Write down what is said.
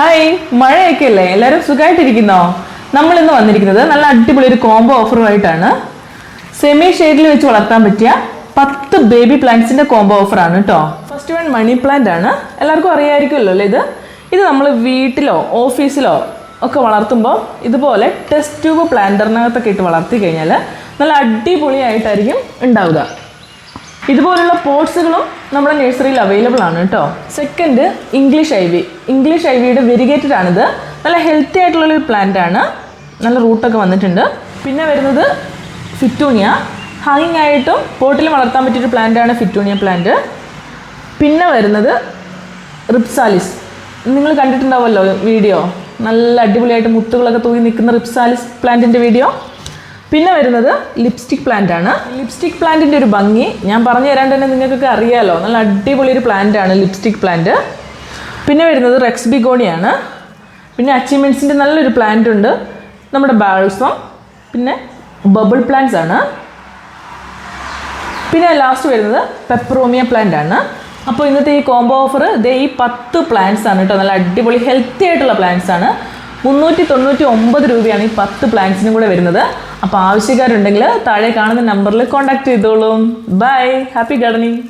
Hi, മഴയൊക്കെ അല്ലേ? എല്ലാവരും സുഖമായിട്ടിരിക്കുന്നോ? നമ്മൾ ഇന്ന് വന്നിരിക്കുന്നത് നല്ല അടിപൊളി ഒരു കോംബോ ഓഫറുമായിട്ടാണ്. സെമി ഷെയ്ഡിൽ വെച്ച് വളർത്താൻ പറ്റിയ 10 ബേബി പ്ലാന്റ്സിന്റെ കോംബോ ഓഫറാണ് കേട്ടോ. ഫസ്റ്റ് വൺ മണി പ്ലാന്റ് ആണ്. എല്ലാവർക്കും അറിയാമായിരിക്കുമല്ലോ അല്ലേ? ഇത് നമ്മൾ വീട്ടിലോ ഓഫീസിലോ ഒക്കെ വളർത്തുമ്പോൾ ഇതുപോലെ ടെസ്റ്റ് ട്യൂബ് പ്ലാന്ററിനകത്തൊക്കെ ഇട്ട് വളർത്തി കഴിഞ്ഞാൽ നല്ല അടിപൊളിയായിട്ടായിരിക്കും ഉണ്ടാവുക. ഇതുപോലുള്ള പോട്ട്സുകളും നമ്മുടെ നഴ്സറിയിൽ അവൈലബിൾ ആണ് കേട്ടോ. സെക്കൻഡ് ഇംഗ്ലീഷ് ഐവിയുടെ വെരിഗേറ്റഡ് ആണിത്. നല്ല ഹെൽത്തി ആയിട്ടുള്ളൊരു പ്ലാന്റ് ആണ്. നല്ല റൂട്ടൊക്കെ വന്നിട്ടുണ്ട്. പിന്നെ വരുന്നത് ഫിറ്റൂണിയ. ഹാങ്ങിങ് ആയിട്ടും പോട്ടിൽ വളർത്താൻ പറ്റിയൊരു പ്ലാന്റ് ആണ് ഫിറ്റൂണിയ പ്ലാന്റ്. പിന്നെ വരുന്നത് റിപ്സാലിസ്. നിങ്ങൾ കണ്ടിട്ടുണ്ടാവുമല്ലോ വീഡിയോ, നല്ല അടിപൊളിയായിട്ട് മുത്തുകളൊക്കെ തൂങ്ങി നിൽക്കുന്ന റിപ്സാലിസ് പ്ലാന്റിൻ്റെ വീഡിയോ. പിന്നെ വരുന്നത് ലിപ്സ്റ്റിക് പ്ലാന്റ് ആണ്. ലിപ്സ്റ്റിക് പ്ലാന്റിൻ്റെ ഒരു ഭംഗി ഞാൻ പറഞ്ഞു തരാണ്ട് തന്നെ നിങ്ങൾക്കൊക്കെ അറിയാമല്ലോ. നല്ല അടിപൊളി ഒരു പ്ലാന്റ് ആണ് ലിപ്സ്റ്റിക് പ്ലാന്റ്. പിന്നെ വരുന്നത് റെക്സ് ബിഗോണിയാണ്. പിന്നെ അച്ചീവ്മെൻറ്റ്സിൻ്റെ നല്ലൊരു പ്ലാന്റ് ഉണ്ട്, നമ്മുടെ ബാൾസം. പിന്നെ ബബിൾ പ്ലാന്റ്സ് ആണ്. പിന്നെ ലാസ്റ്റ് വരുന്നത് പെപ്പറോമിയ പ്ലാന്റ് ആണ്. അപ്പോൾ ഇന്നത്തെ ഈ കോംബോ ഓഫർ ഈ 10 പ്ലാന്റ്സ് ആണ് കേട്ടോ. നല്ല അടിപൊളി ഹെൽത്തി ആയിട്ടുള്ള പ്ലാന്റ്സ് ആണ്. 399 രൂപയാണ് ഈ 10 പ്ലാന്റ്സിനും കൂടെ വരുന്നത്. അപ്പോൾ ആവശ്യക്കാരുണ്ടെങ്കിൽ താഴെ കാണുന്ന നമ്പറിൽ കോൺടാക്ട് ചെയ്തോളൂ. Bye, happy gardening.